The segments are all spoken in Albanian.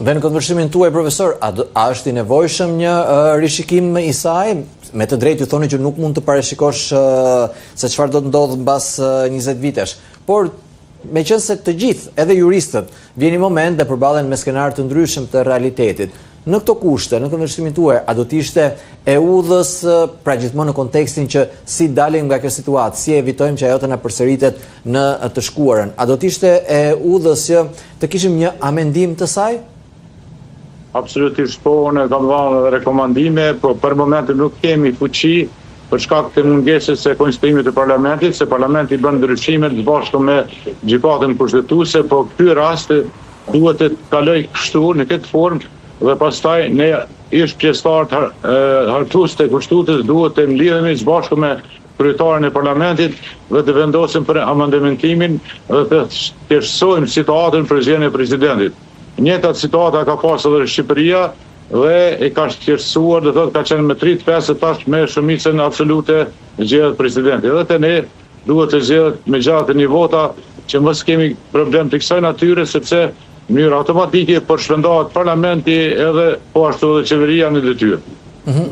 Dhe në konvershimin tuaj, profesor, a është i nevojshëm një rishikim i saj? Me të drejtë ju thoni që nuk mund të parashikosh se çfarë do të ndodhë mbas 20 vitesh. Por me qenë se të gjithë, edhe juristët, vjen një moment dhe përballen me skenar të ndryshëm të realitetit. Në këto kushte, në konvershimin tuaj, a do të ishte e udhës, pra gjithmonë në kontekstin që si dalim nga kjo situatë, si evitojmë që ajo të na përsëritet në të shkuarën, a do të ishte e udhës që të kishim një amendim të saj? Absolutisht po, ne kam dhënë rekomandime, por për momentin nuk kemi fuqi për shkak të mungesës së konstituimit të parlamentit, se parlamenti bën ndryshimet bashkë me gjykatën kushtetuese, po ky rast duhet të kaloj kështu në këtë formë dhe pastaj ne ish pjesëtar hartues të kushtetuesës duhet të mlidhemi së bashku me kryetarin e parlamentit dhe të vendosim për amendimentimin dhe të thjeshtësojmë situatën për zgjedhjen e presidentit. Njëjta situata ka pasur edhe Shqipëria dhe e ka shqetësuar, do thotë ka qenë me 35 tash me shumicën absolute zgjedhet presidenti. Edhe te ne duhet të zgjedhet me gjatë një vota që mos kemi problem të kësaj natyre, sepse në mënyrë automatike po shpërndahet parlamenti edhe po ashtu edhe qeveria në detyrë.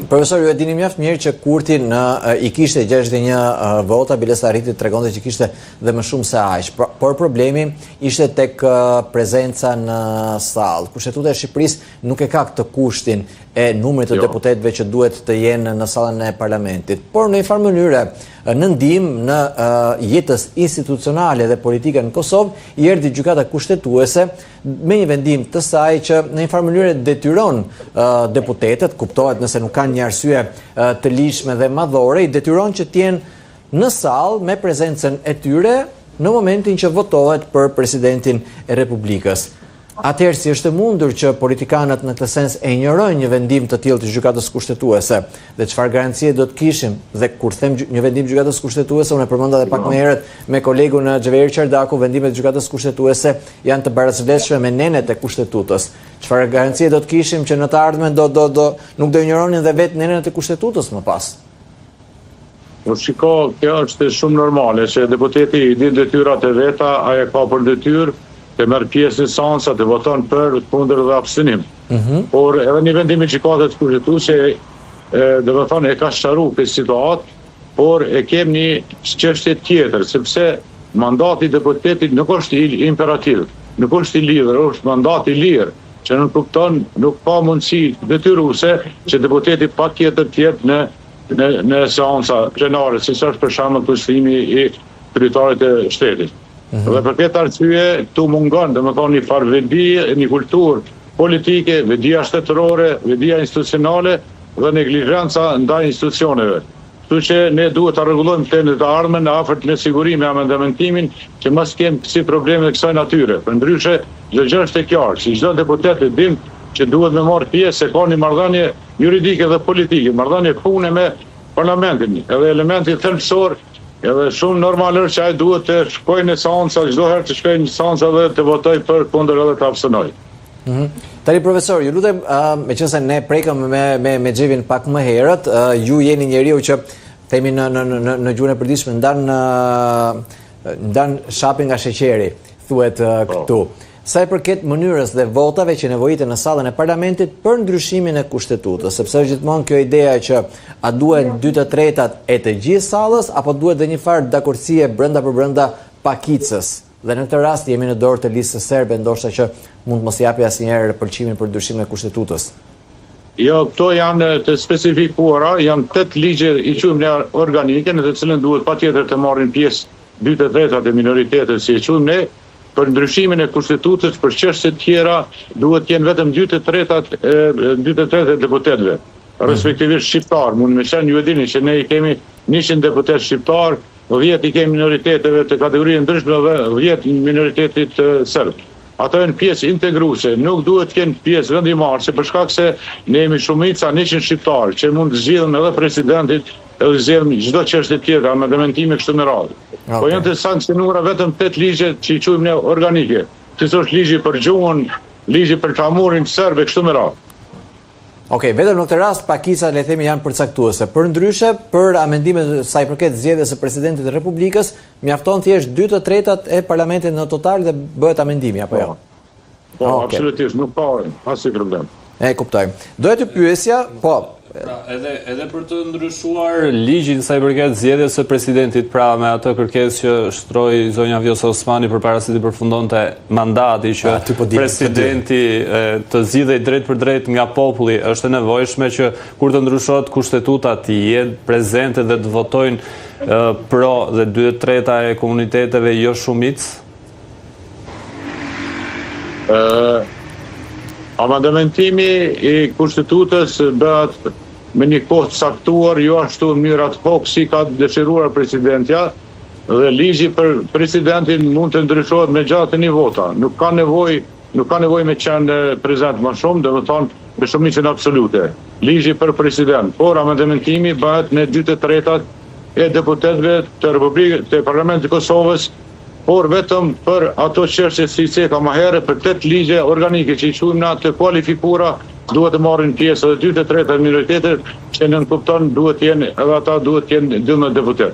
Profesor, ju e dini mjaft mirë që Kurti i kishte 61 vota, bilesa arriti të tregonte që kishte dhe më shumë se aq. Por problemi ishte tek prezenca në sallë. Kushtetuta e Shqipërisë nuk e ka këtë kushtin e numrit të deputetëve që duhet të jenë në sallën e parlamentit. Por në një farë mënyrë, në ndihmë në jetës institucionale dhe politike në Kosovë, i erdhi gjykata kushtetuese me një vendim të saj që në një farë mënyrë detyron deputetët, kuptohet nëse nuk kanë një arsye të lishme dhe madhore, i detyron që të jenë në sallë me prezencën e tyre në momentin që votohet për presidentin e Republikës. Atëherë si është e mundur që politikanët në këtë sens e injorojnë një vendim të tillë të gjykatës kushtetuese dhe çfarë garancie do të kishim? Dhe kur them një vendim gjykatës kushtetuese, unë e përmenda edhe pak më herët me kolegun Xhaveri Çardaku, vendimet e gjykatës kushtetuese janë të barazdhshme me nenet e kushtetutës. Çfarë garancie do të kishim që në të ardhmen nuk do injoronin dhe vetë nenet e kushtetutës më pas? Po shiko, kjo është shumë normale, që deputeti i din detyrat e veta, ai ka për detyrë të merr pjesë në seanca, të voton për, kundër dhe abstenim. Por edhe një vendim i gjykatës kushtetuese do të thonë e ka sqaruar këtë situatë, por e kemi një çështje tjetër, sepse mandati i deputetit nuk është imperativ, nuk është i lidhur, është mandat i lirë, që nuk kupton, nuk ka mundësi detyruese që deputeti patjetër të jetë në seanca plenare, siç është për shembull pushimi i kryetarit të shtetit. Dhe për këtë arsye këtu mungon, domethënë një farë vedi, një kulturë politike, vedia shtetërore, vedia institucionale dhe neglizhenca ndaj institucioneve. Kështu që ne duhet ta rregullojmë këtë në të ardhmen në afërt me siguri me amendamentimin që mos kemë si probleme të kësaj natyre. Përndryshe, çdo gjë është e qartë, si çdo deputet e dim që duhet me marrë pjesë se ka një marrëdhënie juridike dhe politike, marrëdhënie pune me parlamentin, edhe elementi thelbësor. Edhe shumë normal është që ai duhet të shkojë në seanca, çdo herë të shkojë në seanca dhe të votojë për, kundër edhe të abstenojë. Tani profesor, ju lutem, meqense ne prekëm me Xhevin pak më herët, ju jeni njeriu që themi në gjuhën e përditshme ndan shapi nga sheqeri, thuhet këtu. Sa i përket mënyrës dhe votave që nevojiten në sallën e parlamentit për ndryshimin e kushtetutës, sepse është gjithmonë kjo ideja që a duhet 2/3 e të gjithë sallës apo duhet dhe një farë dakordësie brenda për brenda pakicës. Dhe në këtë rast jemi në dorë të listës serbe, ndoshta që mund mos japi asnjëherë përqimin për ndryshimin e kushtetutës. Jo, këto janë të specifikuara, janë 8 ligje i quajmë organike, në të cilën duhet patjetër të marrin pjesë 2/3 e minoritetit, si e quajmë ne. Për ndryshimin e kushtetutës për çështje të tjera duhet të jenë vetëm 2/3 e deputetëve, respektivisht shqiptar. Mund me qenë, ju e dini që ne i kemi 100 deputet shqiptar, 10 i kemi minoriteteve të kategorisë ndryshme dhe 10 minoritetit serb. Ato janë pjesë integruese, nuk duhet të kenë pjesë vendimarrëse për shkak se ne jemi shumica 100 shqiptar që mund të zgjidhim edhe presidentit, edhe zgjidhim çdo çështje tjetër, amendamente kështu me radhë. Po janë të sankcionuara vetëm 8 ligje që i quajmë ne organike, siç është ligji për gjuhën, ligji për flamurin serb e kështu me radhë. Okej, vetëm në këtë rast pakica le themi janë përcaktuese. Përndryshe, për amendimet sa i përket zgjedhjes së presidentit të Republikës, mjafton thjesht 2/3 e parlamentit në total dhe bëhet amendimi apo jo? Po, absolutisht, nuk ka asnjë problem. E kuptoj. Doja të pyesja, po, pra, edhe për të ndryshuar ligjin sa i përket zgjedhjes së presidentit, pra me atë kërkesë që shtroi zonja Vjosa Osmani përpara se të përfundonte mandati që presidenti të zgjidhej drejt për drejt nga populli, është e nevojshme që kur të ndryshohet kushtetuta të jetë prezente dhe të votojnë pro dhe 2/3 e komuniteteve jo shumicë? Amandamentimi i kushtetutës bëhet me një kohë të saktuar, jo ashtu në mënyrë ad hoc si ka dëshiruar presidentja, dhe ligji për presidentin mund të ndryshohet me gjatë një vota. Nuk ka nevojë me qenë prezent më shumë, domethënë me shumicën absolute. Ligji për president, por amendamentimi bëhet me 2/3 e deputetëve të Parlamentit të Kosovës, por vetëm për ato çështje si ka më herë për 8 ligje organike që i quajmë na të kualifikuara, duhet të marrin pjesë edhe 2/3 e minoritetit që nën kupton duhet të jenë edhe ata duhet të jenë 12 deputet.